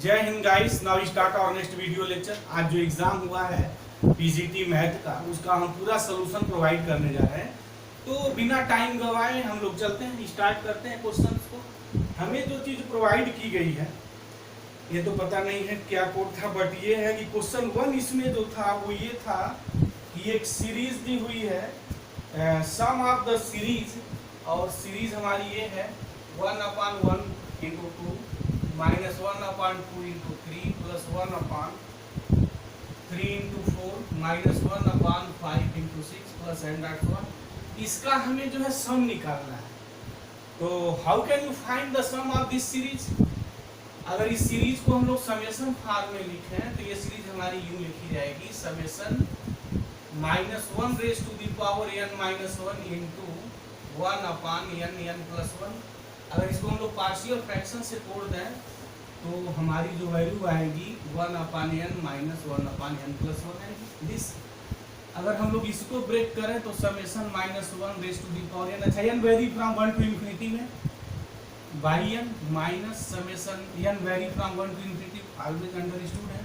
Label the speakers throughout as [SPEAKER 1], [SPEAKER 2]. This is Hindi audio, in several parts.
[SPEAKER 1] जय Hind guys, now start our next video lecture. आज जो एग्जाम हुआ है पीजीटी मैथ का, उसका हम पूरा सोल्यूशन प्रोवाइड करने जा रहे हैं। तो बिना टाइम गवाए हम लोग चलते हैं, स्टार्ट करते हैं क्वेश्चंस को। हमें जो चीज़ प्रोवाइड की गई है, ये तो पता नहीं है क्या कोड था, बट ये है कि क्वेश्चन 1 इसमें जो था वो ये था कि एक सीरीज दी हुई है, सम ऑफ द सीरीज, और सीरीज हमारी ये है 1/1 × 2 -1/2 × 3 + 1/3 × 4 -1/5 × 6 + n.1। इसका हमें जो है सम निकालना है। तो how can you find the sum of this series? अगर इस सीरीज को हम लोग समेशन फॉर्म में लिखें तो ये सीरीज हमारी यूं लिखी जाएगी, summation -1 raised to the power n - 1 into 1/n + 1। अगर इसको हम लोग पार्शियल फ्रैक्शन से तोड़ दें तो हमारी जो वैल्यू आएगी 1/n - 1/n + 1 आएगी। दिस अगर हम लोग इसको ब्रेक करें तो summation -1 raised to the power n, अच्छा n very from 1 to infinity में by n minus summation n very from 1 to infinity always understood है,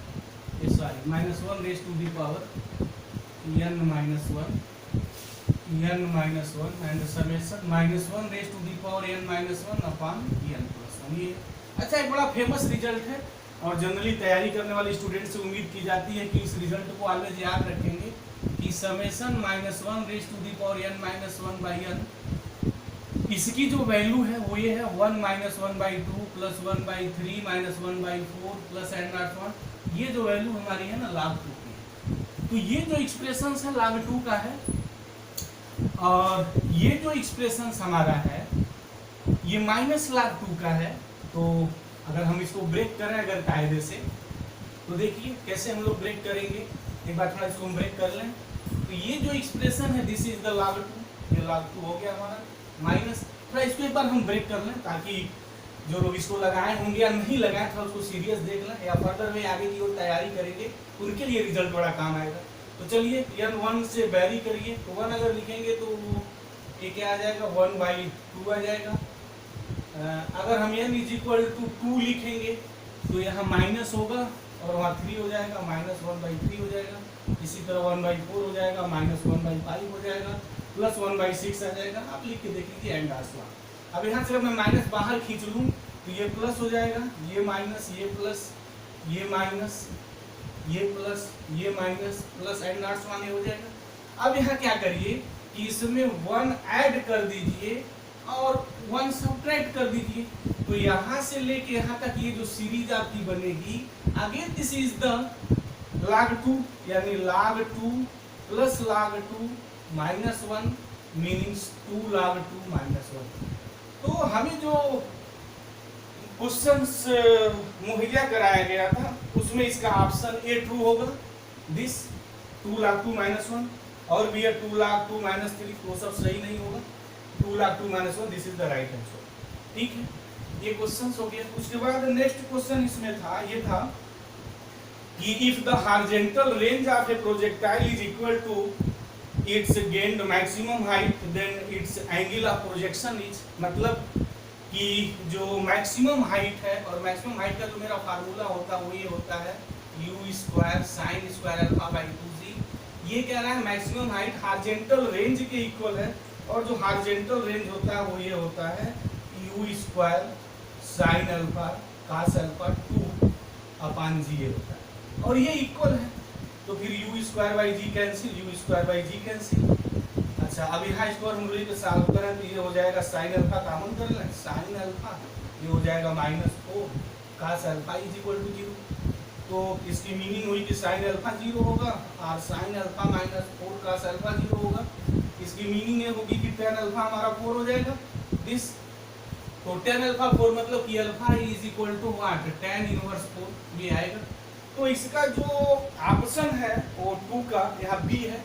[SPEAKER 1] ये sorry -1 raised to the power n - 1 and summation -1 raised to the power n - 1/n + 1। ये अच्छा एक बड़ा फेमस रिजल्ट है और जनरली तैयारी करने वाले स्टूडेंट से उम्मीद की जाती है कि इस रिजल्ट को ऑलवेज याद रखेंगे कि summation -1 raised to the power n - 1/n, इसकी जो वैल्यू है वो ये है 1 - 1/2 + 1/3 - 1/4 + n.1। ये जो वैल्यू हमारी है ना log 2 की है। तो ये जो एक्सप्रेशन है log 2 का है, और ये जो एक्सप्रेशन हमारा है ये -log 2 का है। तो अगर हम इसको ब्रेक करें अगर कायदे से, तो देखिए कैसे हम लोग ब्रेक करेंगे। एक बार थोड़ा इसको हम ब्रेक कर लें तो ये जो एक्सप्रेशन है दिस इज द log 2, ये log 2 हो गया हमारा माइनस। थोड़ा इसको एक बार हम ब्रेक कर लें ताकि जो लोग इसको लगाए होंगे या नहीं लगाए थोड़ा उसको सीरियस देख लें, या फर्दर में आगे की ओर तैयारी करेंगे उनके लिए रिजल्ट बड़ा काम आएगा। तो चलिए n1 से वेरी करिए, तो 1 अगर लिखेंगे तो ये क्या आ जाएगा 1/2 आ जाएगा। अगर हम n = 2 लिखेंगे तो यहाँ माइनस होगा और वहाँ 3 हो जाएगा, -1/3 हो जाएगा। इसी तरह 1/4 हो जाएगा, -1/5 हो जाएगा, + 1/6 आ जाएगा। आप लिख के देख लीजिए एंड आसवा। अब यहाँ से अगर मैं माइनस बाहर खींच लूँ तो ये प्लस हो जाएगा, ये माइनस, ये प्लस, ये माइनस, ये प्लस, ये माइनस, प्लस n.1 हो जाएगा। अब यहाँ क्या करिए कि इसमें 1 ऐड कर दीजिए और 1 सब्ट्रैक्ट कर दीजिए। तो यहाँ से लेके यहाँ तक ये जो सीरीज आपकी बनेगी, again this is the log 2, यानी log 2 + log 2 -1 मीनिंग्स 2 log 2 -1। तो हमें जो क्वेश्चंस मुहैया कराया गया था उसमें इसका ऑप्शन ए ट्रू होगा, दिस 2 log 2 -1, और भी 2 log 2 -3, वो सब सही नहीं होगा। 2 log 2 -1 this is the right answer. ठीक है, ये क्वेश्चंस हो गया। उसके बाद नेक्स्ट क्वेश्चन इसमें था, ये था कि if the horizontal range of a projectile is equal to its gained maximum height then its angle of projection is, मतलब कि जो मैक्सिमम हाइट है, और मैक्सिमम हाइट का जो मेरा फार्मूला होता है वो ये होता है u² sin² α/2g। ये कह रहा है मैक्सिमम हाइट हॉरिजॉन्टल रेंज के इक्वल है, और जो हॉरिजॉन्टल रेंज होता है वो ये होता है u² sin α cos α2/g होता है, और ये इक्वल है। तो फिर u²/g कैंसिल, u²/g कैंसिल। अच्छा, अब यहाँ इसको हम लोग सॉल्व करें तो ये हो जाएगा sin α कॉमन कर लें, sin α ये हो जाएगा -4 cos α = 0। तो इसकी मीनिंग हुई कि sin α 0 होगा और sin α -4 cos α 0 होगा। इसकी मीनिंग ये होगी कि tan α हमारा 4 हो जाएगा, दिस। तो tan α 4 मतलब कि α = what, tan 1/4 ये आएगा। तो इसका जो ऑप्शन है वो 2 का यहाँ बी है,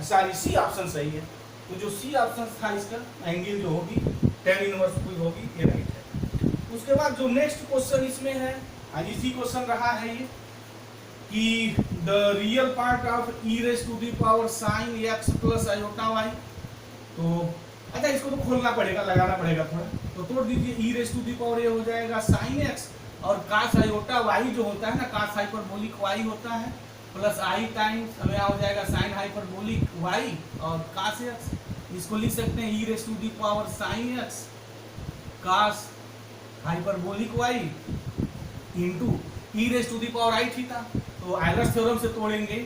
[SPEAKER 1] सॉरी सी ऑप्शन सही है। तो जो सी ऑप्शन था इसका एंगल जो होगी tan 1/2 होगी, ये राइट है। उसके बाद जो नेक्स्ट क्वेश्चन इसमें है, इसी क्वेश्चन रहा है ये कि the real part of e⁻⁴ sin x + iy। तो अच्छा इसको तो खोलना पड़ेगा, लगाना पड़ेगा थोड़ा, तो तोड़ दीजिए। e⁻⁴ ये हो जाएगा sin x और कास आयोटा वाई जो होता है ना, कास हाइपरबोलिक वाई होता है प्लस आई टाइम्स हमें आ जाएगा साइन हाइपरबोलिक वाई और कास एक्स। इसको लिख सकते हैं e raise to the power sine x cos hyperbolic y into e raise to the power i theta. तो आयलर्स थ्योरम से तोड़ेंगे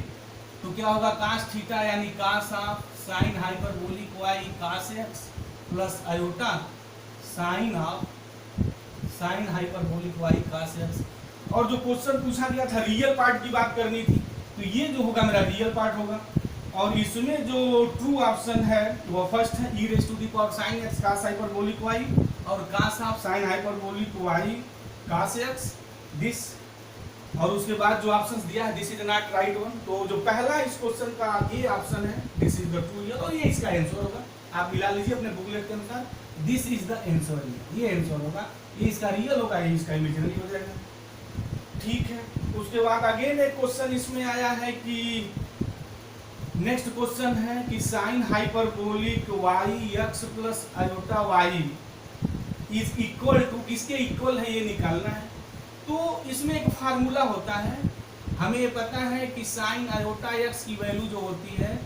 [SPEAKER 1] तो क्या होगा, कास थीटा यानी cos of sine hyperbolic y cos x plus iota sine of sine hyperbolic y cos x. और जो क्वेश्चन पूछा गया था रियल पार्ट की बात करनी थी, तो ये जो होगा मेरा रियल पार्ट होगा। और इसमें जो ट्रू ऑप्शन है वो फर्स्ट है e raise to the power sine x cos hyperbolic y और cos of sine hyperbolic y cos x this. और उसके बाद जो ऑप्शंस दिया है this is not right one. तो जो पहला इस क्वेश्चन का ये ऑप्शन है दिस इज द ट्रू और ये इसका आंसर होगा। आप मिला लीजिए अपने बुकलेट के अनुसार, दिस इज द आंसर, ये आंसर होगा, ये इसका रियल होगा, ये इसका इमेजिनरी हो जाएगा। ठीक है, उसके बाद अगेन एक क्वेश्चन इसमें आया है कि नेक्स्ट क्वेश्चन है कि sine hyperbolic y x plus iota y is equal to, किसके इक्वल है ये निकालना है। तो इसमें एक फार्मूला होता है, हमें ये पता है कि साइन आयोटा एक्स की वैल्यू जो होती है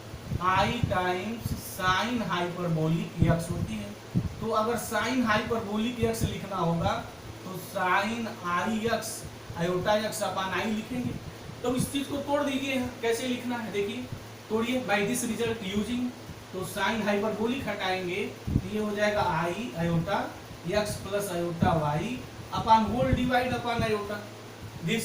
[SPEAKER 1] आई टाइम्स साइन हाइपरबोलिक एक्स होती है। तो अगर साइन हाइपरबोलिक एक्स लिखना होगा तो साइन आई एक्स आयोटा एक्स अपान आई लिखेंगे। तो इस चीज को तोड़ दीजिए, कैसे लिखना है देखिए, तोड़िए बाय दिस रिजल्ट यूजिंग। तो साइन हाइपरबोलिक हटाएंगे तो ये हो जाएगा i iota x plus iota y upon whole divide upon iota this.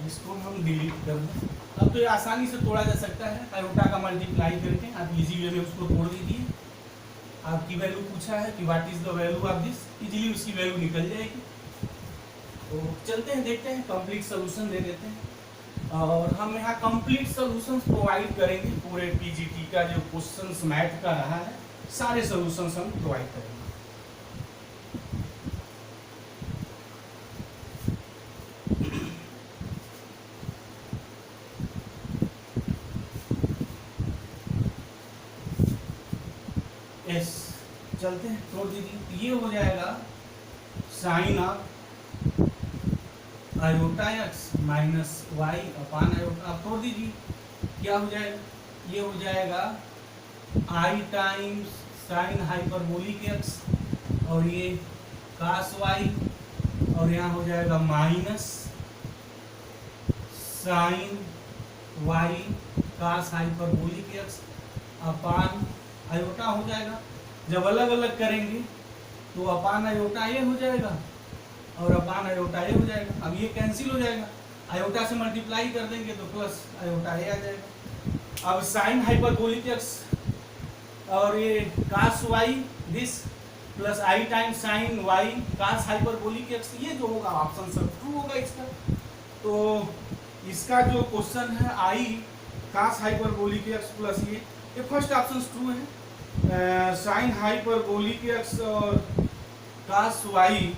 [SPEAKER 1] इसको हम डिलीट कर दें। अब तो ये आसानी से तोड़ा जा सकता है, आयोटा का मल्टीप्लाई करके आप इजी वे में उसको तोड़ दीजिए। आपकी वैल्यू पूछा है कि what is the value of this, easily उसकी वैल्यू निकल जाएगी। तो चलते हैं देखते हैं, कंप्लीट सोल्यूशन दे देते हैं और हम यहाँ कंप्लीट सोल्यूशंस प्रोवाइड करेंगे। पूरे पीजीटी का जो क्वेश्चंस मैथ का रहा है सारे सोल्यूशंस हम प्रोवाइड करेंगे। यस, चलते हैं, तोड़ दीजिए। ये हो जाएगा sine of iota x minus y upon iota. आप तोड़ दीजिए, क्या हो जाएगा, ये हो जाएगा i times sine hyperbolic x और ये कास वाई और यहाँ हो जाएगा minus sine y cos hyperbolic x upon iota हो जाएगा। जब अलग अलग करेंगे तो अपान आयोटा ये हो जाएगा और अपान आयोटा ये हो जाएगा। अब ये कैंसिल हो जाएगा, आयोटा से मल्टीप्लाई कर देंगे तो प्लस आयोटा ये आ जाएगा। अब साइन हाइपरबोलिक एक्स और ये cos y this plus i time sine y cos hyperbolic x, ये जो होगा ऑप्शन सब ट्रू होगा इसका। तो इसका जो क्वेश्चन है i cos hyperbolic x plus ये फर्स्ट ऑप्शन ट्रू है। साइन हाइपरबोलिक एक्स और cos y,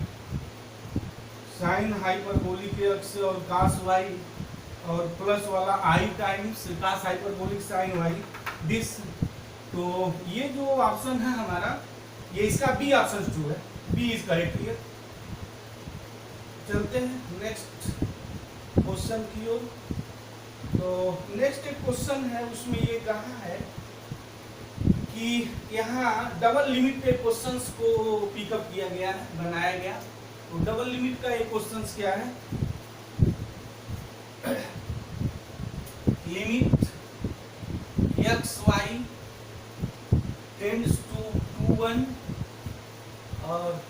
[SPEAKER 1] sine hyperbolic x और कास वाई और प्लस वाला i times cos hyperbolic sine y this. तो ये जो ऑप्शन है हमारा, ये इसका बी ऑप्शन ट्रू है, बी इज करेक्ट हियर। चलते हैं नेक्स्ट क्वेश्चन की ओर। तो नेक्स्ट क्वेश्चन है, उसमें ये कहा है कि यहाँ डबल लिमिट पे क्वेश्चंस को पिकअप किया गया है, बनाया गया। तो डबल लिमिट का एक क्वेश्चंस क्या है, limit x y tends to 2 1 और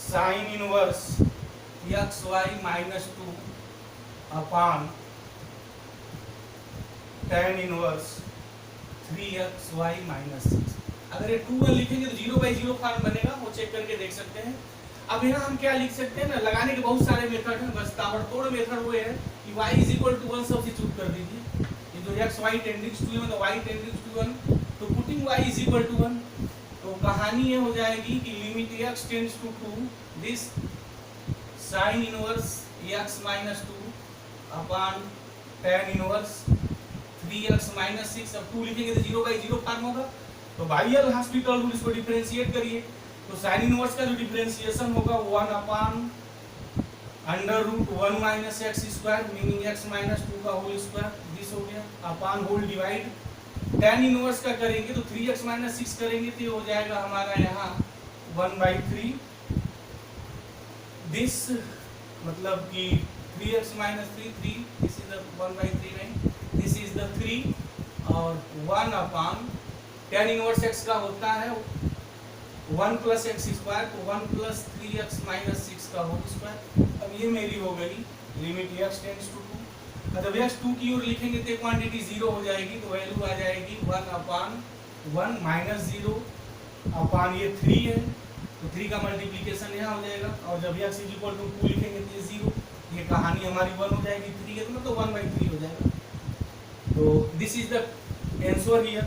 [SPEAKER 1] sine inverse x y minus 2 upon tan inverse 3xy minus 6। अगर ये 2 1 लिखेंगे तो 0/0 फॉर्म बनेगा, वो चेक करके देख सकते हैं। अब यहाँ हम क्या लिख सकते हैं ना, लगाने के बहुत सारे मेथड हैं, बस ताबड़तोड़ मेथड वो है कि y = 1 सब्स्टिट्यूट कर दीजिए। ये जो x y टेंडिंग्स टू मतलब y टेंडिंग्स टू 1, तो पुटिंग y = 1। तो कहानी ये हो जाएगी कि limit x tends to 2 this sine inverse x - 2 upon tan inverse 3x - 6। अब 2 लिखेंगे तो 0/0 फॉर्म होगा। तो बाइयल हॉस्पिटल रूल, इसको डिफरेंशिएट करिए। तो साइन इनवर्स का जो डिफरेंशिएशन होगा 1/√1 minus x square meaning x minus 2 का होल स्क्वायर, दिस हो गया अपान होल डिवाइड। tan इनवर्स का करेंगे तो 3x माइनस 6 करेंगे तो ये हो जाएगा हमारा यहाँ 1/3 दिस, मतलब कि 3x minus 3 this is the 1/3 नहीं, दिस इज द 3 और 1 अपान tan इनवर्स x का होता है 1 प्लस एक्स स्क्वायर, तो 1 प्लस 3x माइनस 6 का होल स्क्वायर। अब ये मेरी हो गई लिमिट x टेंड्स टू 2। जब x 2 की ओर लिखेंगे तो क्वांटिटी 0 हो जाएगी, तो वैल्यू आ जाएगी 1 अपान 1 माइनस 0 अपान ये 3 है, तो 3 का मल्टीप्लीकेशन यहाँ हो जाएगा, और जब x इक्वल टू 2 लिखेंगे तो ये 0, ये कहानी हमारी 1 हो जाएगी, 3 है तो मतलब 1/3 हो जाएगा। तो this is the answer here.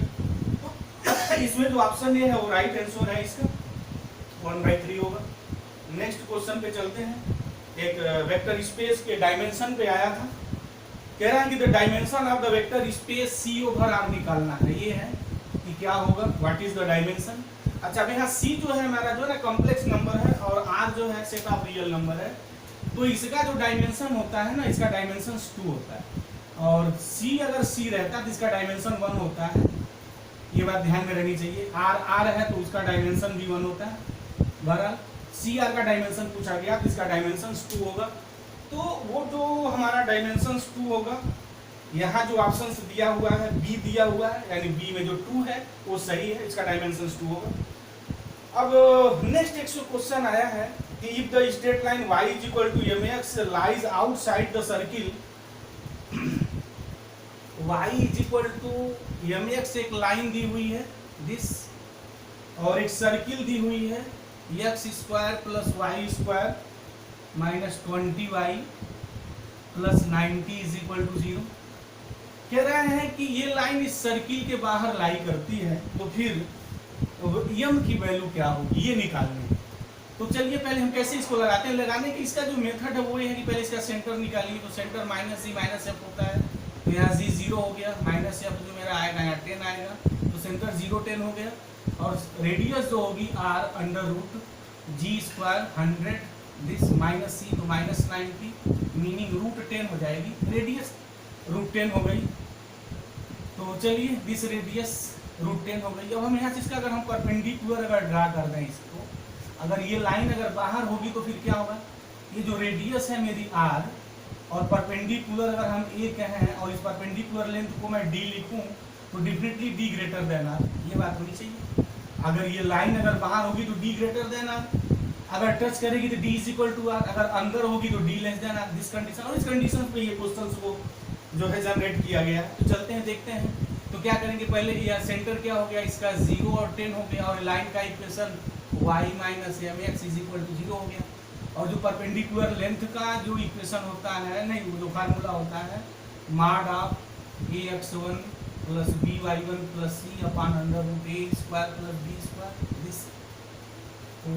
[SPEAKER 1] इसमें जो ऑप्शन ये है वो राइट आंसर है इसका, 1/3 होगा। नेक्स्ट क्वेश्चन पे चलते हैं। एक वेक्टर स्पेस के डायमेंशन पे आया था, कह रहा है कि the dimension of the vector space C over R निकालना है। ये है कि क्या होगा, व्हाट इज द डायमेंशन। अच्छा अब यहाँ C जो है हमारा जो है ना कॉम्प्लेक्स नंबर है और R जो है सेट ऑफ रियल नंबर है, तो इसका जो डायमेंशन होता है ना, इसका डायमेंशन 2 होता है, और C अगर C रहता है तो इसका डायमेंशन 1 होता है। ये बात ध्यान में रहनी चाहिए। R है तो उसका डायमेंशन भी 1 होता है। बहरहाल CR का डायमेंशन पूछा गया तो इसका डायमेंशन 2 होगा। तो वो जो हमारा डायमेंशन 2 होगा, यहाँ जो ऑप्शन दिया हुआ है B दिया हुआ है, यानी B में जो 2 है वो सही है, इसका डायमेंशन 2 होगा। अब नेक्स्ट एक क्वेश्चन आया है कि if the straight line y equal to mx lies outside the circle, y equal to mx एक लाइन दी हुई है दिस, और एक सर्किल दी हुई है x square plus y square minus 20y plus 90 is equal to 0। कह रहे हैं कि ये लाइन इस सर्किल के बाहर लाई करती है, तो फिर m की वैल्यू क्या होगी ये निकालनी है। तो चलिए पहले हम कैसे इसको लगाते हैं। लगाने की इसका जो मेथड है वो ये है कि पहले इसका सेंटर निकालिए, तो सेंटर माइनस जी माइनस एफ होता है, तो यहाँ जी 0 हो गया, माइनस एफ जो मेरा आएगा यहाँ 10 आएगा, तो सेंटर 0 10 हो गया, और रेडियस जो होगी r under root g square 100 this minus C, तो माइनस 90 मीनिंग रूट 10 हो जाएगी, रेडियस रूट 10 हो गई। तो चलिए दिस रेडियस रूट 10 हो गई। अब हम यहाँ से इसका अगर हम परपेंडिकुलर अगर ड्रा कर दें इसको, अगर ये लाइन अगर बाहर होगी तो फिर क्या होगा, ये जो रेडियस है मेरी r और परपेंडिकुलर अगर हम a कहें और इस परपेंडिकुलर लेंथ को मैं d लिखूं तो definitely d greater than r, ये बात होनी चाहिए। अगर ये लाइन अगर बाहर होगी तो d ग्रेटर देन r, अगर टच करेगी तो d is equal to r, अगर अंदर होगी तो d less than r, this condition. और इस कंडीशन पे ये क्वेश्चंस को जो है जनरेट किया गया है। तो चलते हैं देखते हैं। तो क्या करेंगे, पहले ये सेंटर क्या हो गया इसका 0 और 10 हो गया, और लाइन का equation y minus mx is equal to 0 हो गया, और जो परपेंडिकुलर लेंथ का जो इक्वेशन होता है, नहीं वो जो फार्मूला होता है mod of ax1 plus by1 plus c upon under root a square plus b square this. तो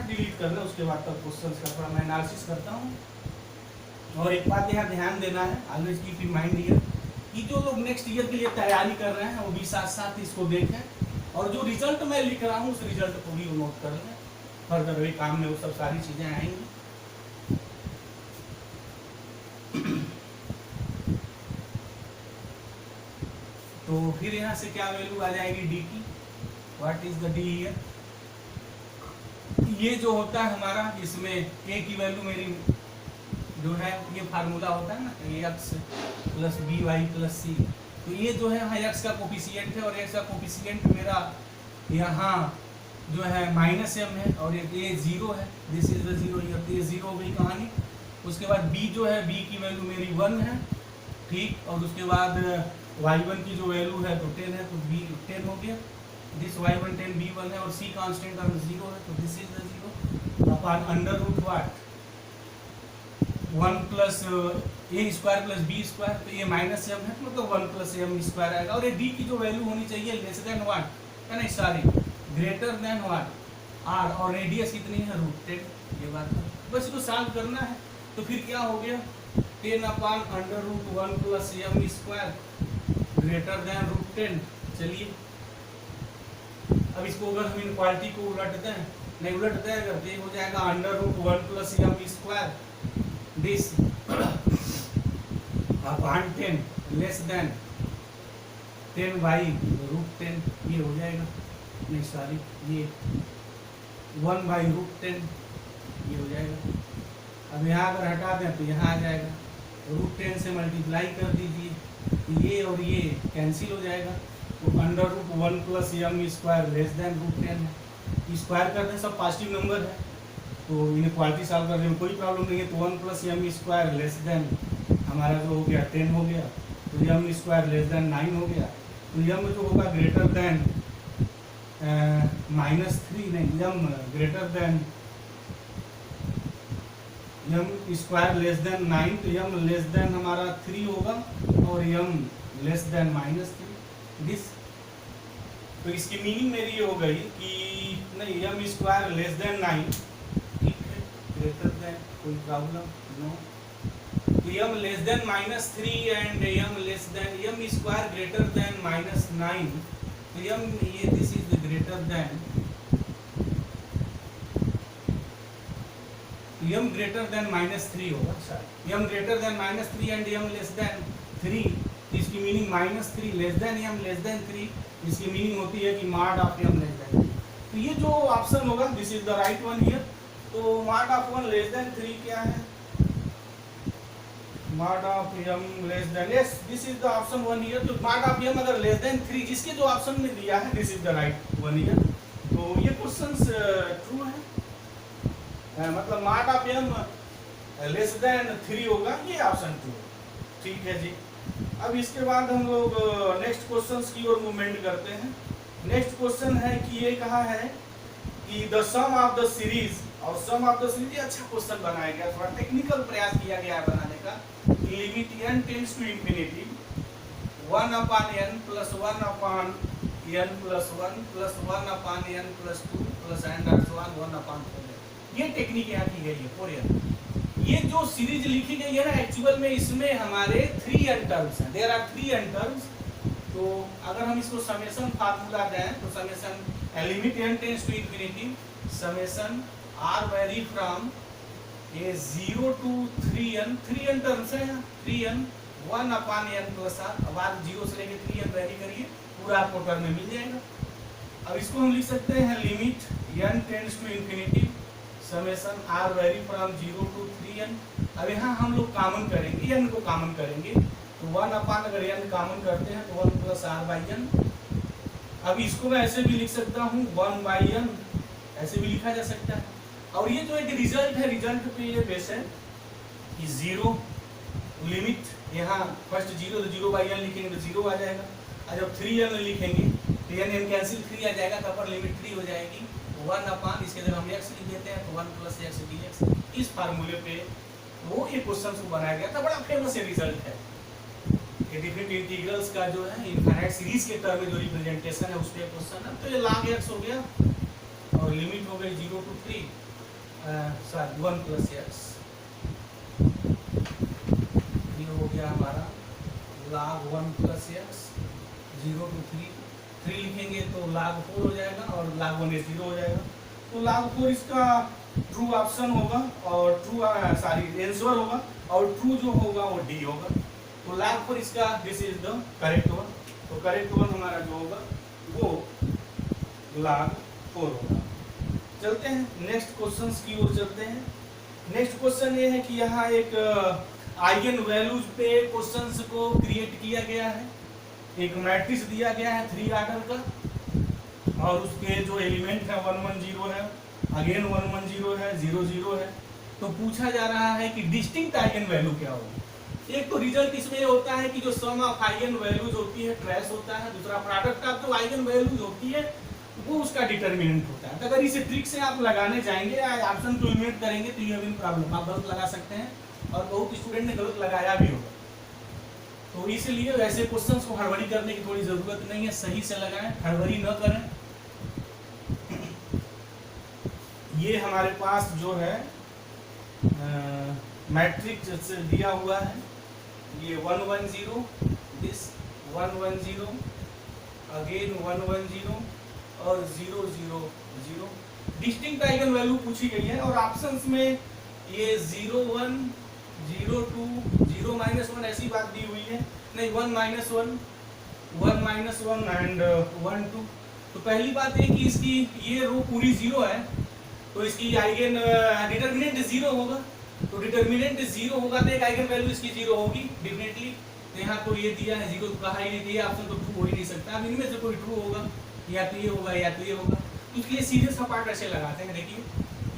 [SPEAKER 1] डिलीट करना, उसके बाद तक क्वेश्चंस का थोड़ा मैं एनालिसिस करता हूँ। और एक बात यहाँ ध्यान देना है, always keep in mind here कि जो लोग नेक्स्ट ईयर के लिए तैयारी कर रहे हैं वो भी साथ साथ इसको देखें, और जो रिजल्ट मैं लिख रहा हूँ उस रिजल्ट को भी नोट कर लें, फर्दर वे काम में वो सब सारी चीज़ें आएंगी। तो फिर यहाँ से क्या वैल्यू आ जाएगी डी की, what is the D here. ये जो होता है हमारा, इसमें a की वैल्यू मेरी जो है ये फार्मूला होता है ना ax plus by plus c, तो ये जो है यहाँ x का कोफिशिएंट है, और x का कोफिशिएंट मेरा यहाँ जो है माइनस m है, और ये a 0 है, दिस इज द 0 हियर, तो ये 0 हो गई कहानी। उसके बाद b जो है, b की वैल्यू मेरी 1 है, ठीक, और उसके बाद y1 की जो वैल्यू है तो 10 है, तो b 10 हो गया, दिस y1 10 b1 है, और c कांस्टेंट और 0 है, तो this is the 0 upon under root what 1 plus a square plus b square, तो ये माइनस m है, मतलब 1 प्लस m स्क्वायर आएगा, और ये d की जो वैल्यू होनी चाहिए लेस देन व्हाट है ना, sorry greater than what r, और रेडियस कितनी है रूट 10, ये बात है। बस इसको सॉल्व करना है। तो फिर क्या हो गया 10 upon under root 1 plus m square greater than root 10। चलिए अब इसको अगर हम इनक्वालिटी को उलट दें नहीं उलट दें अगर तो ये हो जाएगा under root 1 plus m square this upon 10 less than 10 by root 10, ये हो जाएगा, नहीं सॉरी ये 1 बाई रूट 10 ये हो जाएगा। अब यहाँ अगर हटा दें तो यहाँ आ जाएगा, रूट 10 से मल्टीप्लाई कर दीजिए, ये और ये कैंसिल हो जाएगा, तो under root 1 plus m square less than root 10 है। स्क्वायर करते हैं सब पॉजिटिव नंबर है, तो इनइक्वालिटी सॉल्व करने में कोई प्रॉब्लम नहीं है। तो 1 plus m square less than हमारा जो हो गया 10 हो गया, तो एम स्क्वायर लेस देन 9 हो गया, तो एम जो होगा ग्रेटर देन -3 नहीं m greater than m square less than 9, तो एम लेस देन हमारा 3 होगा और एम लेस देन -3 दिस। तो इसकी मीनिंग मेरी ये हो गई कि नहीं एम स्क्वायर लेस देन 9 ठीक है, ग्रेटर देन कोई प्रॉब्लम नो, तो m less than -3 and m less than m square greater than -9, तो एम ये this is the greater than m greater than -3 होगा, sorry m greater than -3 and m less than 3, इसकी meaning -3 less than m less than 3, इसकी मीनिंग होती है कि mod of m less than 3। तो ये जो ऑप्शन होगा this is the right one here. तो मॉड ऑफ 1 लेस देन 3 क्या है, mod of m less than, yes this is the option 1 here. तो मॉड ऑफ एम अगर लेस देन 3 जिसके जो ऑप्शन में दिया है this is the right one here. तो ये क्वेश्चंस ट्रू है, मतलब mod of m less than 3 होगा, ये ऑप्शन 2 ठीक है जी। अब इसके बाद हम लोग नेक्स्ट क्वेश्चंस की ओर मूवमेंट करते हैं। नेक्स्ट क्वेश्चन है कि ये कहा है कि the sum of the series, और सम ऑफ द सीरीज अच्छा क्वेश्चन बनाया गया, थोड़ा टेक्निकल प्रयास किया गया है बनाने का। Limit n tends to infinity 1 upon n plus 1 upon n plus 1 plus 1 upon n plus 2 plus and so on 1 upon 4। ये टेक्निक यहाँ की गई है फोरियर। ये जो सीरीज लिखी गई है ना एक्चुअल में इसमें हमारे 3 n टर्म्स हैं, देयर आर 3 n टर्म्स। तो अगर हम इसको समेशन फार्मूला दें तो summation limit n tends to infinity summation r vary from a 0 to 3n, 3n terms है, 3n 1 upon n plus r। अब आप 0 से लेके 3n वेरी करिए, पूरा आपको टर्म में मिल जाएगा। अब इसको हम लिख सकते हैं limit n tends to infinity summation r vary from 0 to 3n। अब यहाँ हम लोग कॉमन करेंगे, n को कॉमन करेंगे, तो 1 अपॉन अगर n कॉमन करते हैं तो 1 प्लस r बाई n। अब इसको मैं ऐसे भी लिख सकता हूँ 1 बाई n, ऐसे भी लिखा जा सकता है। और ये जो एक रिजल्ट है, रिजल्ट पे ये बेस है कि 0 लिमिट यहाँ फर्स्ट 0 तो 0 बाई n लिखेंगे तो 0 आ जाएगा, और जब 3n लिखेंगे तो n कैंसिल 3 आ जाएगा, तो अपर लिमिट 3 हो जाएगी। 1 अपॉन इसके जगह हम x लिख देते हैं तो 1 प्लस x dx। इस फार्मूले पे वो ये क्वेश्चन को बनाया गया था, बड़ा फेमस ये रिजल्ट है। ये डिफरेंट इंटीग्रल्स का जो है इनफाइनाइट सीरीज के टर्म में जो रिप्रेजेंटेशन है उस पे क्वेश्चन है। तो ये log x हो गया और लिमिट हो गई 0 टू 3 सॉरी 1 प्लस x, ये हो गया हमारा log 1 प्लस x 0 टू 3 लिखेंगे तो log 4 हो जाएगा और log 1 0 हो जाएगा। तो log 4 इसका ट्रू ऑप्शन होगा और ट्रू सॉरी आंसर होगा, और ट्रू जो होगा वो डी होगा। तो log 4 इसका this is the correct one. तो करेक्ट वन हमारा जो होगा वो log 4 होगा। चलते हैं नेक्स्ट क्वेश्चंस की ओर चलते हैं। नेक्स्ट क्वेश्चन ये है कि यहाँ एक आइगन वैल्यूज पे क्वेश्चंस को क्रिएट किया गया है। एक मैट्रिक्स दिया गया है 3 ऑर्डर का और उसके जो एलिमेंट है 1 1 0 है, अगेन 1 1 0 है, 0 0 है। तो पूछा जा रहा है कि डिस्टिंक्ट आइगन वैल्यू क्या होगी। एक तो रिजल्ट इसमें ये होता है कि जो सम ऑफ आइगन वैल्यूज होती है ट्रेस होता है, दूसरा प्रोडक्ट ऑफ जो आइगन वैल्यूज होती है वो उसका डिटरमिनेंट होता है। तो अगर इस ट्रिक से आप लगाने जाएंगे या ऑप्शन को इलिमिनेट करेंगे तो ये भी प्रॉब्लम, आप गलत लगा सकते हैं और बहुत स्टूडेंट ने गलत लगाया भी होगा। तो इसलिए वैसे क्वेश्चंस को हड़बड़ी करने की थोड़ी जरूरत नहीं है, सही से लगाएं, हड़बड़ी न करें। ये हमारे पास जो है मैट्रिक्स दिया हुआ है, ये 1 1 0 दिस 1 1 0 अगेन 1 1 0 और 0 0 0। डिस्टिंक्ट आइगन वैल्यू पूछी गई है और ऑप्शंस में ये 0 1 0 2 0 -1 ऐसी बात दी हुई है, नहीं 1 -1 1 -1 एंड 1 2। तो पहली बात है कि इसकी ये रो पूरी 0 है तो इसकी आइगन डिटर्मिनेंट 0 होगा, तो डिटर्मिनेंट 0 होगा तो एक आइगन वैल्यू इसकी 0 होगी डेफिनेटली। यहाँ तो ये दिया है 0 तो कहा ही नहीं, दिया ऑप्शन तो ट्रू हो ही नहीं सकता। अब इनमें से कोई ट्रू होगा, या तो ये होगा या तो ये होगा। तो इसके लिए सीधे सा पार्ट ऐसे लगाते हैं, देखिए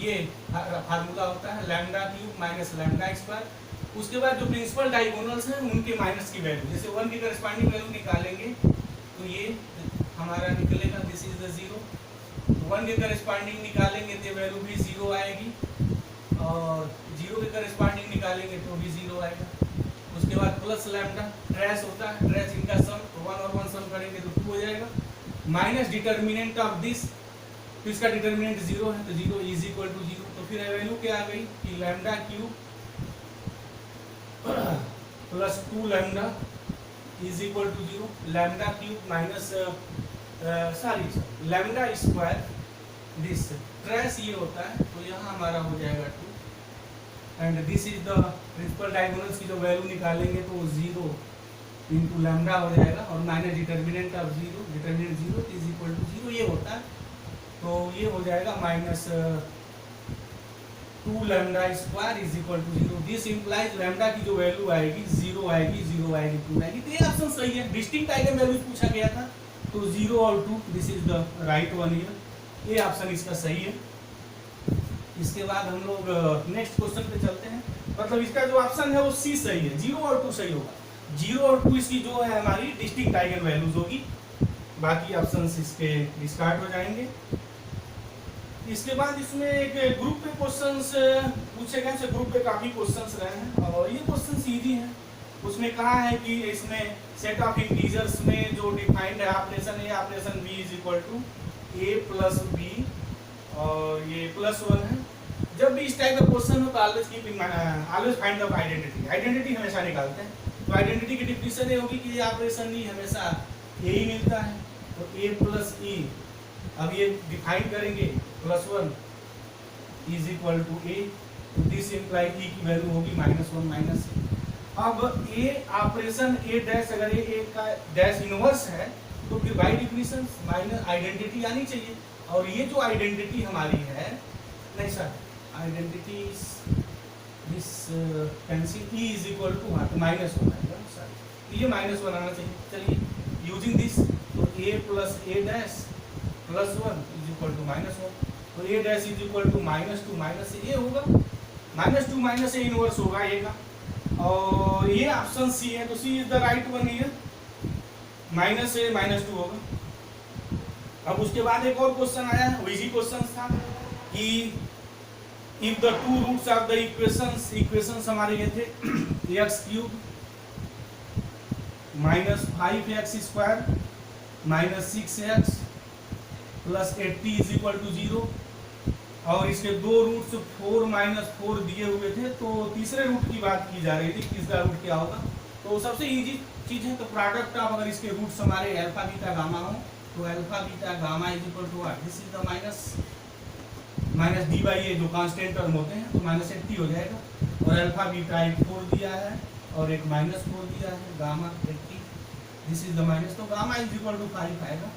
[SPEAKER 1] ये फार्मूला होता है lambda cube minus lambda square. उसके बाद जो प्रिंसिपल डायगोनल्स हैं उनके माइनस की वैल्यू, जैसे 1 की करस्पॉन्डिंग वैल्यू निकालेंगे तो ये हमारा निकलेगा दिस इज द 0। 1 के करस्पॉन्डिंग निकालेंगे तो वैल्यू भी 0 आएगी, और 0 के करस्पॉन्डिंग निकालेंगे तो भी 0 आएगा। उसके बाद प्लस लैम्डा ट्रेस होता है, ट्रेस इनका सम, तो 1 और 1 सम करेंगे तो 2 हो जाएगा, माइनस डिटर्मिनेंट ऑफ दिस, तो इसका डिटर्मिनेंट 0 है तो 0 इज इक्वल टू 0। तो फिर वैल्यू क्या आ गई कि lambda cube plus 2 lambda is equal to 0, lambda cube minus lambda square this trace ये होता है, तो यहाँ हमारा हो जाएगा 2 and this is the principal diagonals की जो वैल्यू निकालेंगे तो 0 इंटू लैम्डा हो जाएगा, और minus determinant of 0, determinant 0 is equal to 0 ये होता है, तो ये हो जाएगा minus 2 lambda square is equal to 0। This implies lambda की जो वैल्यू आएगी 0 आएगी 0 आएगी 2 आएगी। तो ये ऑप्शन सही है, डिस्टिंक्ट आइगन वैल्यूज पूछा गया था तो 0 और 2 this is the right one here, ये ऑप्शन इसका सही है। इसके बाद हम लोग नेक्स्ट क्वेश्चन पे चलते हैं, मतलब इसका जो ऑप्शन है वो सी सही है, 0 और 2 सही होगा। 0 और 2 इसकी जो है हमारी डिस्टिंक्ट आइगन वैल्यूज होगी, बाकी ऑप्शंस इसके डिस्कार्ड हो जाएंगे। इसके बाद इसमें एक ग्रुप पे क्वेश्चंस पूछे गए, ग्रुप पे काफी क्वेश्चंस रहे हैं और ये क्वेश्चन इजी है। उसमें कहा है कि इसमें सेट ऑफ इंटीजर्स में जो डिफाइंड है ऑपरेशन है, operation b is equal to a plus b और ये +1 है। जब भी इस टाइप का क्वेश्चन हो तो always find the identity, identity हमेशा निकालते हैं। तो आइडेंटिटी की डिफिनेशन ये होगी कि ये ऑपरेशन नहीं हमेशा a ही मिलता है, तो a प्लस e, अब ये डिफाइन करेंगे +1 इज इक्वल टू a, तो दिस इंप्लाई e की वैल्यू होगी -1 -a। अब a ऑपरेशन a डैश, अगर a का डैश इनवर्स है तो फिर बाय डिफिनेशन माइनस आइडेंटिटी आनी चाहिए, और ये जो आइडेंटिटी हमारी है, नहीं sir identity this cancel e is equal to -1 आएगा सर, तो ये -1 आना चाहिए। चलिए यूजिंग दिस, तो a plus a dash +1 is equal to -1, तो a dash is equal to -2 -a होगा, -2 -a इनवर्स होगा a का, और ये ऑप्शन सी है, तो C is the right one here, -a -2 होगा। अब उसके बाद एक और क्वेश्चन आया, इजी क्वेश्चन था कि if the two roots of the equations हमारे ये थे x³ -5x² -6x plus 80 is equal to 0, और इसके दो रूट्स 4 -4 दिए हुए थे, तो तीसरे रूट की बात की जा रही थी, तीसरा रूट क्या होगा। तो सबसे इजी चीज है, तो प्रोडक्ट ऑफ अगर इसके रूट्स हमारे अल्फा बीटा गामा हो, तो alpha beta gamma is equal to what, this is the minus D by A जो कांस्टेंट टर्म होते हैं, तो -80 हो जाएगा, और अल्फा बीटा एक 4 दिया है और एक -4 दिया है, gamma 80, this is the minus, तो गामा इज इक्वल टू 5 आएगा,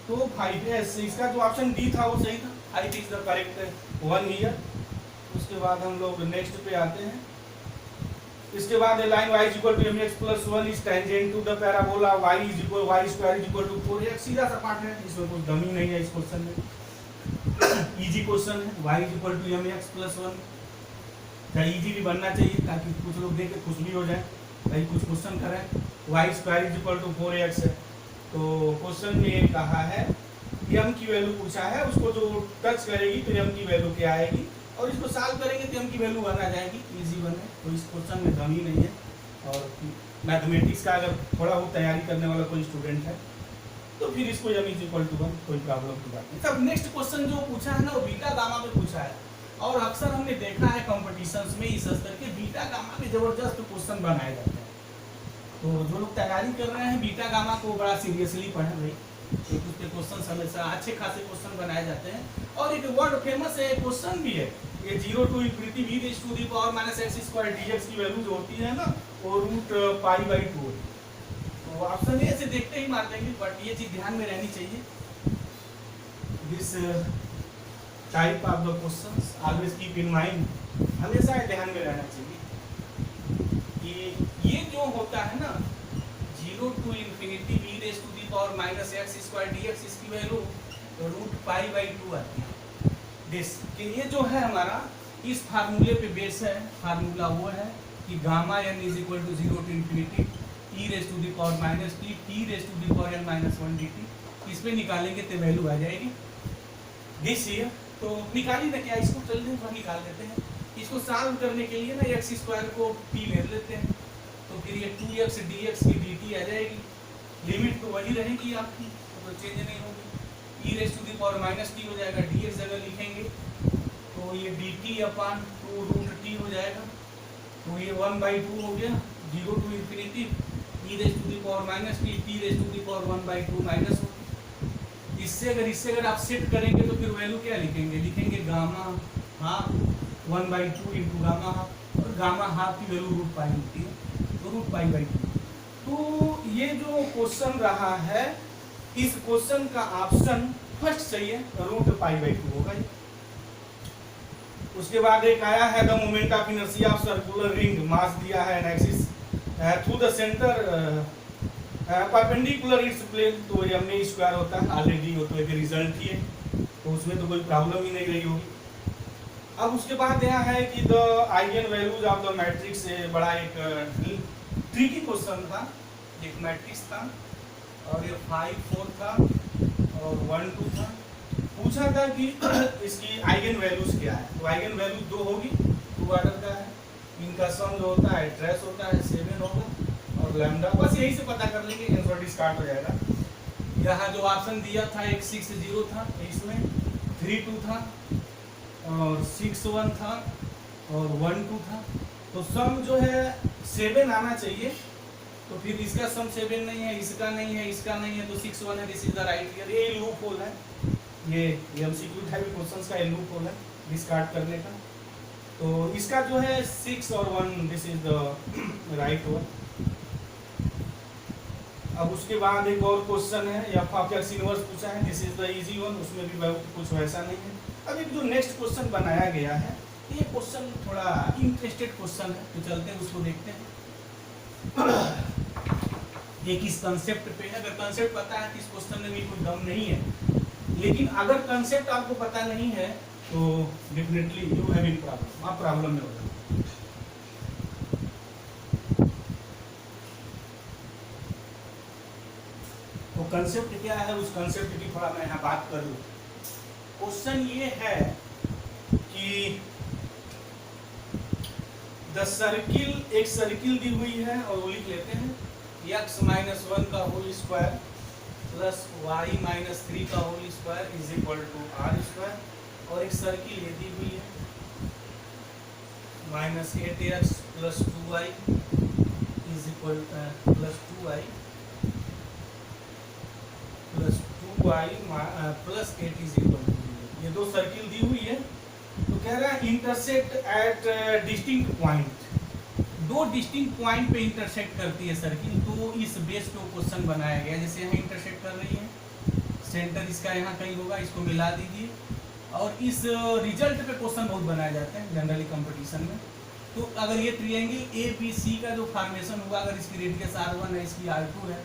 [SPEAKER 1] तो 5 इसका जो ऑप्शन डी था वो सही था, 5 is the correct one here. उसके बाद हम लोग नेक्स्ट पे आते हैं। इसके बाद line y is equal to mx plus 1 is tangent to the parabola y square is equal to 4x, सीधा सा पार्ट है, इसमें कुछ डमी नहीं है इस क्वेश्चन में, इजी क्वेश्चन है। y is equal to mx plus 1, क्या इजी भी बनना चाहिए ताकि कुछ लोग देख के खुश भी हो जाए, कहीं कुछ क्वेश्चन करें। y square is equal to 4x है, तो क्वेश्चन में ये कहा है m की वैल्यू पूछा है, उसको जो टच करेगी तो m की वैल्यू क्या आएगी, और इसको सॉल्व करेंगे तो m की वैल्यू 1 आ जाएगी, इजी वन है, तो इस क्वेश्चन में दम ही नहीं है। और मैथमेटिक्स का अगर थोड़ा बहुत तैयारी करने वाला कोई स्टूडेंट है तो फिर इसको m इज इक्वल टू 1 कोई प्रॉब्लम की बात नहीं। सब नेक्स्ट क्वेश्चन जो पूछा है ना वो बीटा गामा में पूछा है, और अक्सर हमने देखा है कॉम्पिटिशन्स में इस स्तर के बीटा गामा में जबरदस्त क्वेश्चन बनाए जाते हैं। तो जो लोग तैयारी कर रहे हैं बीटा गामा को बड़ा सीरियसली पढ़ें भाई, तो कुछ पे क्वेश्चन हमेशा अच्छे खासे क्वेश्चन बनाए जाते हैं। और एक वर्ड फेमस है, क्वेश्चन भी है, ये 0 to infinity v raised to the power minus x square dx की वैल्यू जो होती है ना वो रूट पाई बाई 2 होती है। तो ऑप्शन ए से देखते ही मार देंगे, बट ये चीज ध्यान में रहनी चाहिए। This type of the questions always keep in mind, हमेशा ध्यान में रहना चाहिए कि ये जो होता है ना 0 to infinity v raised to the power minus x square dx, इसकी वैल्यू रूट पाई बाई 2 आती है। दिस कि ये जो है हमारा इस फार्मूले पे बेस है, फार्मूला वो है कि gamma n is equal to 0 to infinity e raise to the power minus t raise to the power n minus 1 dt। इस पे निकालेंगे तो वैल्यू आ जाएगी दिस ये। तो निकाली ना क्या, इसको जल्दी से निकाल लेते हैं। इसको सॉल्व करने के लिए ना x स्क्वायर को t ले लेते हैं, तो फिर ये 2x dx की dt आ जाएगी। लिमिट तो वही रहेगी आपकी, तो चेंज नहीं होगी। e raise to the power minus t हो जाएगा, dx अगर लिखेंगे तो ये dt अपॉन 2 रूट t हो जाएगा। तो ये 1/2 हो गया, 0 to infinity e raise to the power minus t raise to the power 1/2 minus 1। इससे अगर आप सेट करेंगे तो फिर वैल्यू क्या लिखेंगे, लिखेंगे gamma half 1/2 into gamma half, और गामा हाफ की वैल्यू रूट पाई होती है, तो रूट पाई बाई 2। तो ये जो क्वेश्चन रहा है, इस क्वेश्चन का ऑप्शन फर्स्ट सही है, रूट पाई बाई 2 होगा। उसके बाद एक आया है the moment of inertia of circular ring, mass दिया है an axis through the centre perpendicular its plane, तो ये हमने स्क्वायर होता है ऑलरेडी, वो तो एक रिजल्ट ही है, तो उसमें तो कोई प्रॉब्लम ही नहीं रही होगी। अब उसके बाद यह है कि the eigen values of the matrix से बड़ा एक ट्रिकी क्वेश्चन था। एक मैट्रिक्स था और ये 5 4 था और 1 2 था। पूछा था कि इसकी आइगन वैल्यूज क्या है, तो आइगन वैल्यूज 2 होगी, 2 ऑर्डर का है, इनका सम जो होता है ट्रेस होता है 7 होगा, और लैम्डा बस यही से पता कर लेंगे, आंसर डिस्कार्ड हो जाएगा। यहाँ जो ऑप्शन दिया था एक 6 0 था, इसमें 3 2 था और 6 1 था और 1 2 था। तो सम जो है 7 आना चाहिए, तो फिर इसका सम 7 नहीं है, इसका नहीं है, इसका नहीं है, तो 6 1 है, this is the right answer. ये लूप होल है, ये एमसीक्यू टाइप क्वेश्चंस का लूप होल है डिस्कार्ड करने का। तो इसका जो है 6 और 1 this is the right one. अब उसके बाद एक और क्वेश्चन है, एफ ऑफ एक्स इनवर्स पूछा है, this is the easy one, उसमें भी कुछ वैसा नहीं है। अब एक जो नेक्स्ट क्वेश्चन बनाया गया है, ये क्वेश्चन थोड़ा इंटरेस्टेड क्वेश्चन है, तो चलते हैं उसको देखते हैं। एक इस कंसेप्ट पे है, अगर कंसेप्ट पता है कि इस क्वेश्चन में भी कोई दम नहीं है, लेकिन अगर कंसेप्ट आपको पता नहीं है तो definitely you have in problem, आप प्रॉब्लम में हो जाओगे। तो कंसेप्ट क्या है, उस कंसेप्ट की थोड़ा मैं यहाँ बात कर लूँ। क्वेश्चन ये है कि द सर्किल, एक सर्किल दी हुई है और वो लिख लेते हैं x माइनस 1 का whole square plus y minus 3 का whole square is equal to r square, और एक सर्किल ये दी हुई है minus 8x plus 2y is equal plus 2y plus 2y plus 8 is equal to, ये दो सर्किल दी हुई है। तो कह रहा है इंटरसेक्ट एट डिस्टिंक्ट पॉइंट, दो डिस्टिंक्ट पॉइंट पे इंटरसेक्ट करती है सर्किल। तो इस बेस पे क्वेश्चन बनाया गया, जैसे यहाँ इंटरसेक्ट कर रही है, सेंटर इसका यहाँ कहीं होगा, इसको मिला दीजिए, और इस रिजल्ट पे क्वेश्चन बहुत बनाए जाते हैं जनरली कंपटीशन में। तो अगर ये ट्रायंगल ए बी सी का जो फॉर्मेशन हुआ, अगर इसकी रेडियस r1 है, इसकी r2 है,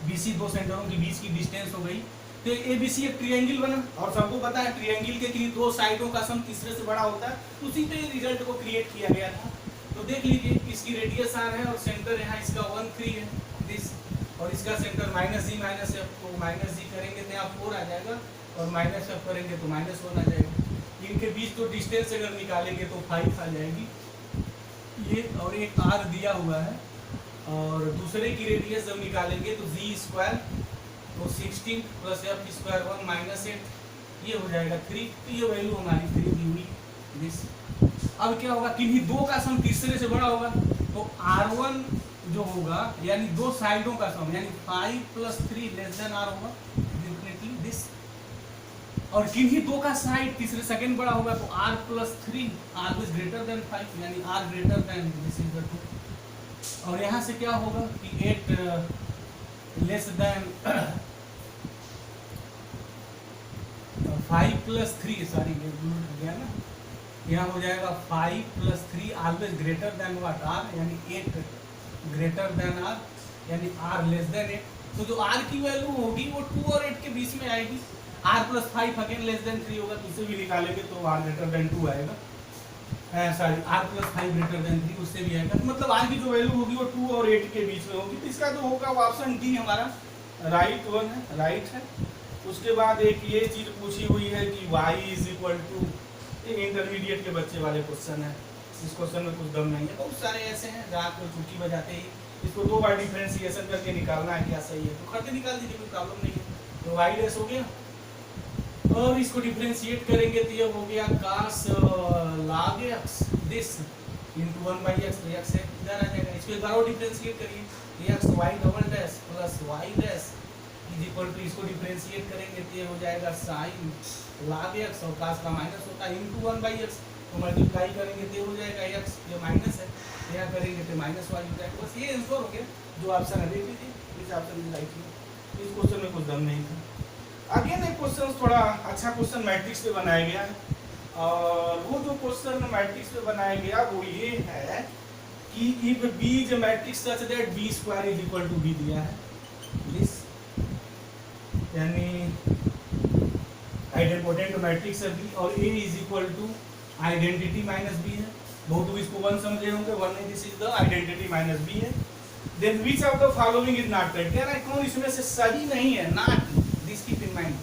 [SPEAKER 1] BC दो सेंटरों के बीच की डिस्टेंस हो गई, तो ABC एक ट्रायंगल बना, और सबको पता है ट्रायंगल के कि दो साइडों का सम तीसरे से बड़ा होता है, उसी पे रिजल्ट को क्रिएट किया गया था। तो देख लीजिए इसकी रेडियस r है और सेंटर यहाँ इसका 1 3 है दिस, और इसका सेंटर माइनस जी माइनस एफ, तो माइनस जी करेंगे तो यहाँ 4 आ जाएगा, और माइनस एफ करेंगे तो -1 आ जाएगा। इनके बीच तो डिस्टेंस अगर निकालेंगे तो 5 आ जाएगी ये, और एक r दिया हुआ है, और दूसरे की रेडियस जब निकालेंगे तो जी स्क्वायर, तो 16 प्लस एफ स्क्वायर 1 माइनस 8, ये हो जाएगा 3। तो ये वैल्यू हमारी 3 दी हुई दिस। अब क्या होगा, किन्हीं दो का सम तीसरे से बड़ा होगा, तो r1 जो होगा यानी दो साइडों का सम, यानी 5 + 3 r होगा, और किन्हीं दो का साइड तीसरे सेकंड बड़ा होगा तो r plus 3 always greater than 5 यानी r greater than this is the 2। और यहाँ से क्या होगा कि 8 लेस देन 5 प्लस 3 सॉरी गया ना, यहाँ हो जाएगा 5 plus 3 always greater than what r यानी 8 ग्रेटर देन r यानी r लेस देन 8। तो जो r की वैल्यू होगी वो 2 और 8 के बीच में आएगी। r plus 5 again less than 3 होगा तो इसे भी निकालेंगे तो r ग्रेटर देन 2 आएगा, sorry r plus 5 greater than 3 उससे भी आएगा। तो मतलब r की जो वैल्यू होगी वो 2 और 8 के बीच में होगी। तो इसका जो होगा वो ऑप्शन डी हमारा राइट वन है, राइट है। उसके बाद एक ये चीज पूछी हुई है कि y is equal to, intermediate के बच्चे वाले क्वेश्चन है, इस क्वेश्चन में कुछ दम नहीं है, बहुत सारे ऐसे हैं जहाँ को चुटकी बजाते ही इसको 2 बार डिफरेंशिएशन करके निकालना है क्या सही है तो करके निकाल दीजिए, कोई प्रॉब्लम नहीं है। तो y डैश हो गया और इसको डिफरेंशिएट करेंगे तो ये हो गया cos log x this into 1/x, तो x इधर आ जाएगा। इसको एक बार और डिफरेंशिएट करिए, x y double dash plus y dash is equal to, इसको डिफरेंशिएट करेंगे तो ये हो जाएगा sin log x और cos का माइनस होता है इनटू 1/x, तो मल्टीप्लाई करेंगे तो हो जाएगा x, ये माइनस है, यहाँ करेंगे तो माइनस वाई हो जाएगा। बस ये आंसर हो गया, जो ऑप्शन है देख लीजिए, इस ऑप्शन में राइट है। इस क्वेश्चन में कुछ दम नहीं था। अगेन एक क्वेश्चन थोड़ा अच्छा क्वेश्चन मैट्रिक्स पे बनाया गया है, और वो जो क्वेश्चन मैट्रिक्स पे बनाया गया वो ये है कि if b is a matrix such that b square is equal to b दिया है, दिस यानी आइडेंटिटी मैट्रिक्स है b और a is equal to identity minus b है। बहुत लोग इसको 1 समझे होंगे, 1 नहीं, this is the identity minus b है। Then which of the following is not correct, कह रहा है कौन इसमें से सही नहीं है, not, this keep in mind,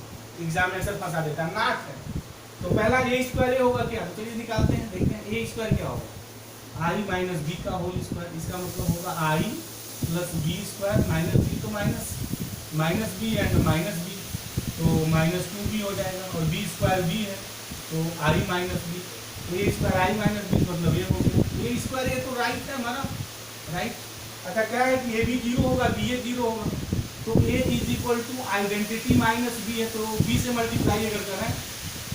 [SPEAKER 1] examination फंसा देता है, नॉट है। तो पहला a स्क्वायर होगा क्या, तो चलिए निकालते हैं, देखते हैं a स्क्वायर क्या होगा, i माइनस b का होल स्क्वायर, इसका मतलब होगा i plus b square minus b, तो minus b and minus b, तो माइनस 2b हो जाएगा, और b स्क्वायर b है तो i minus b, a square i minus b मतलब ये हो गया, a स्क्वायर ये तो राइट है हमारा, राइट। अच्छा क्या है कि a भी 0 होगा, b ए 0 होगा, तो a is equal to identity minus b है, तो b से मल्टीप्लाई अगर करें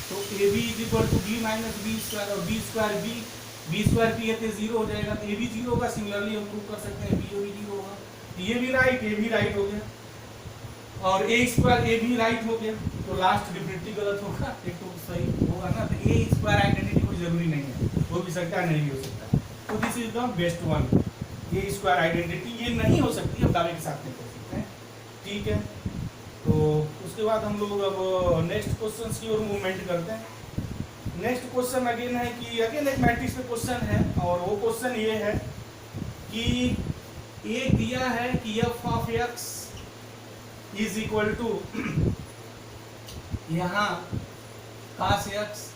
[SPEAKER 1] तो a b is equal to b minus b square, और b स्क्वायर b है तो 0 हो जाएगा, तो a भी 0 होगा। सिमिलरली हम प्रूव कर सकते हैं b भी 0 होगा, ये भी राइट, a भी राइट हो गया, और a स्क्वायर a भी राइट हो गया, तो लास्ट डिफरेंटली गलत होगा, एक तो सही होगा ना। तो a स्क्वायर आइडेंटिटी कोई जरूरी नहीं है, हो भी सकता है नहीं भी हो सकता, तो this is the best one, a square identity ये नहीं हो सकती, हम दावे के साथ नहीं कर सकते हैं, ठीक है। तो उसके बाद हम लोग अब नेक्स्ट क्वेश्चन की ओर मूवमेंट करते हैं। नेक्स्ट क्वेश्चन अगेन है कि अगेन एक मैट्रिक्स पे क्वेश्चन है, और वो क्वेश्चन ये है कि a दिया है कि f of x is equal to यहाँ cos x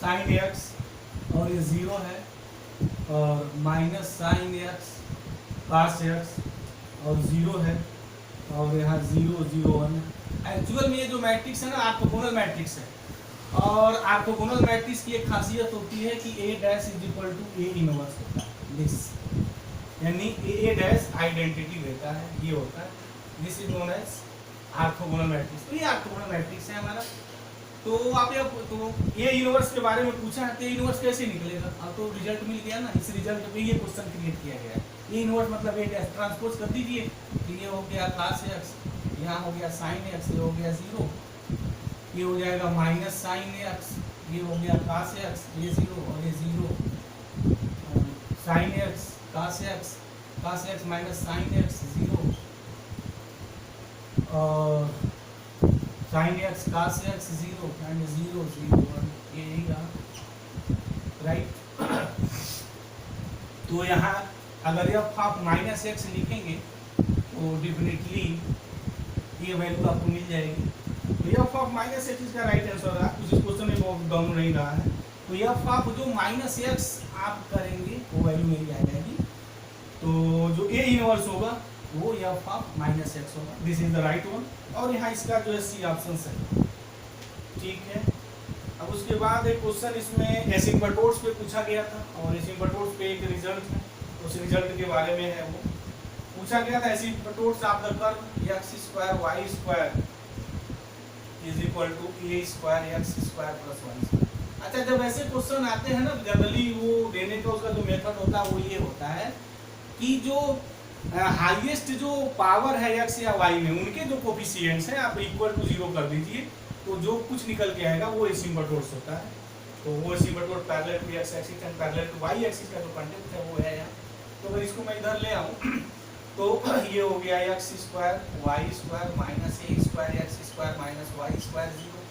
[SPEAKER 1] sin x और ये 0 है, और minus sin x cos x और 0 है, और यहाँ 0 0 1 है। एक्चुअल में ये जो मैट्रिक्स है ना ऑर्थोगोनल मैट्रिक्स है, और ऑर्थोगोनल मैट्रिक्स की एक खासियत होती है कि a dash is equal to a inverse होता है, दिस यानी a डैश आइडेंटिटी देता है, ये होता है, this is known as orthogonal matrix. तो ये ऑर्थोगोनल मैट्रिक्स है हमारा। तो आप ये तो ए इनवर्स के बारे में पूछा है, तो ए इनवर्स कैसे निकलेगा, अब तो रिजल्ट मिल गया ना, इस रिजल्ट पे ये क्वेश्चन क्रिएट किया गया है। ए इनवर्स मतलब ए डैश ट्रांसपोज कर दीजिए, तो ये हो गया cos x, यहाँ हो गया sin x, ये हो गया 0, ये हो जाएगा माइनस sin x, ये हो गया cos x, ये 0 और ये 0, sin x cos x minus sin x 0, और sin x cos x 0 and 0 0 1, ये यही रहा, राइट। तो यहाँ अगर f ऑफ माइनस एक्स लिखेंगे तो डेफिनेटली ये वैल्यू आपको मिल जाएगी। तो f ऑफ माइनस एक्स इसका राइट आंसर रहा, कुछ इस क्वेश्चन में बहुत डाउन नहीं रहा है। तो f ऑफ जो माइनस एक्स आप करेंगे वो वैल्यू मेरी आ जाएगी, तो जो a इनवर्स होगा वो f ऑफ माइनस एक्स होगा, this is the right one. और यहाँ इसका जो है सी ऑप्शन है, ठीक है। अब उसके बाद एक क्वेश्चन इसमें एसिम्पटोट्स पे पूछा गया था, और एसिम्पटोट्स पे एक रिजल्ट है, उस रिजल्ट के बारे में है वो पूछा गया था। Asymptotes of the curve x square y square is equal to a square x square plus 1। अच्छा, जब ऐसे क्वेश्चन आते हैं ना, जनरली वो देने का उसका जो मेथड होता है वो ये होता है कि जो हाईएस्ट जो पावर है एक्स या वाई में, उनके जो कोफिशिएंट्स हैं आप इक्वल टू 0 कर दीजिए, तो जो कुछ निकल के आएगा वो एसिम्पटोट्स होता है। तो वो asymptote parallel to x axis and parallel to y axis का जो कंटेंट है वो है यहाँ। तो अगर इसको मैं इधर ले आऊँ तो ये हो गया x square y square minus a square x square minus y square 0।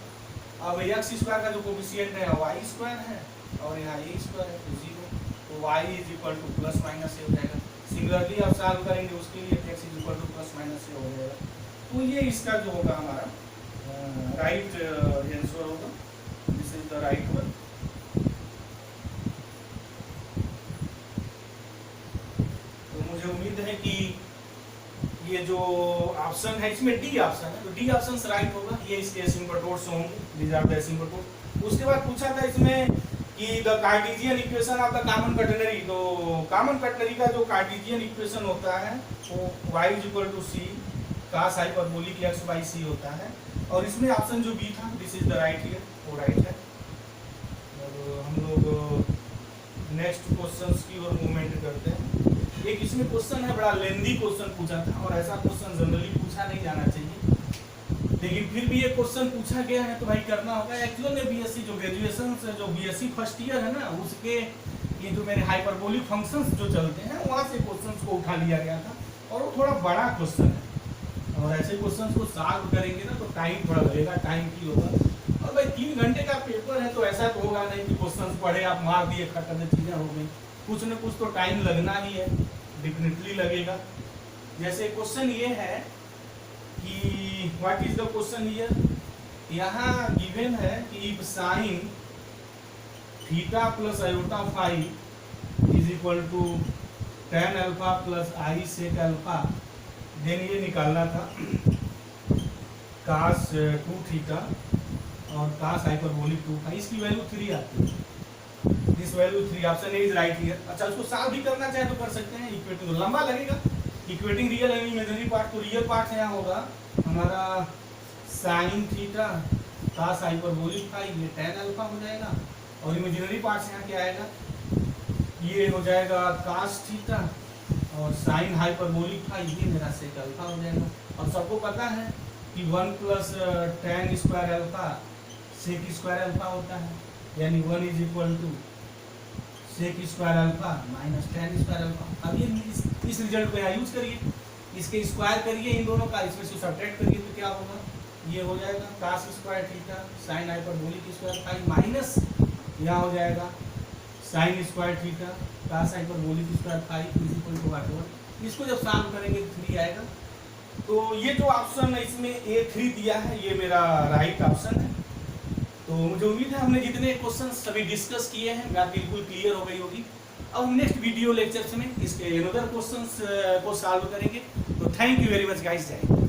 [SPEAKER 1] अब एक्स स्क्वायर का जो कोफिशिएंट है वाई स्क्वायर है और यहाँ ए स्क्वायर है तो 0, तो y is equal to plus minus a हो जाएगा। सिमिलरली आप सॉल्व करेंगे उसके लिए x is equal to plus minus a हो जाएगा। तो ये इसका जो होगा हमारा राइट आंसर होगा, this is the right one. तो मुझे उम्मीद है कि ये जो ऑप्शन है इसमें डी ऑप्शन है, तो डी ऑप्शन राइट होगा। ये इसके एसिम्पटोट्स होंगे, दीज आर द एसिम्पटोट। उसके बाद पूछा था इसमें कि the cartesian equation of the common quaternary, तो कॉमन क्वाटरनरी का जो कार्टेशियन इक्वेशन होता है वो y is equal to c cos hyperbolic x by c होता है। और इसमें ऑप्शन जो बी था this is the right here, वो राइट है। और हम लोग नेक्स्ट क्वेश्चंस की ओर मूवमेंट करते हैं। एक इसमें क्वेश्चन है, बड़ा लेंदी क्वेश्चन पूछा था और ऐसा क्वेश्चन जनरली पूछा नहीं जाना चाहिए, लेकिन फिर भी ये क्वेश्चन पूछा गया है तो भाई करना होगा। एक्चुअल में बीएससी जो ग्रेजुएशन से जो बीएससी फर्स्ट ईयर है ना, उसके ये जो मेरे हाइपरबोलिक फंक्शंस जो चलते हैं वहाँ से क्वेश्चंस को उठा लिया गया था और वो थोड़ा बड़ा क्वेश्चन है और ऐसे क्वेश्चंस को सॉल्व करेंगे ना तो टाइम थोड़ा लगेगा, टाइम की होगा। और भाई 3 घंटे का पेपर है तो ऐसा तो होगा नहीं कि क्वेश्चन पढ़े आप मार दिए खत्म चीज़ें हो गई, कुछ न कुछ तो टाइम लगना ही है, डेफिनेटली लगेगा। जैसे क्वेश्चन ये है कि what is the question here, यहाँ गिवन है कि if sine theta plus iota phi is equal to tan alpha plus i sec alpha, then ये निकालना था cos 2 थीटा और cos हाइपरबोलिक 2 फाई, इसकी वैल्यू 3 आती है। This value 3 option A is right here. अच्छा, उसको सॉल्व भी करना चाहे तो कर सकते हैं, इक्वेटिंग तो लंबा लगेगा। Equating real and imaginary part, तो रियल पार्ट यहाँ होगा हमारा sine theta cos hyperbolic phi, ये tan अल्फा हो जाएगा। और इमेजिनरी पार्ट से यहाँ क्या आएगा, ये हो जाएगा cos थीटा और साइन हाइपरबोलिक फाई, ये मेरा सेक अल्फा हो जाएगा। और सबको पता है कि 1 plus tan square alpha sec square alpha होता है, यानी 1 is equal to sec square alpha minus tan square alpha. अब ये इस रिजल्ट को यहाँ यूज करिए, इसके स्क्वायर करिए इन दोनों का, इसमें से सब्ट्रैक्ट करिए तो क्या होगा, ये हो जाएगा cos square theta sine hyperbolic square phi minus यहाँ हो जाएगा sine square theta cos hyperbolic square phi is equal to whatever. इसको जब सॉल्व करेंगे तो 3 आएगा। तो ये जो ऑप्शन है इसमें A3 दिया है, ये मेरा राइट ऑप्शन है। तो मुझे उम्मीद है हमने जितने क्वेश्चन सभी डिस्कस किए हैं बात बिल्कुल क्लियर हो गई होगी। अब हम नेक्स्ट वीडियो लेक्चर्स में इसके अनदर क्वेश्चंस को सॉल्व करेंगे। तो thank you very much guys, जय हिंद।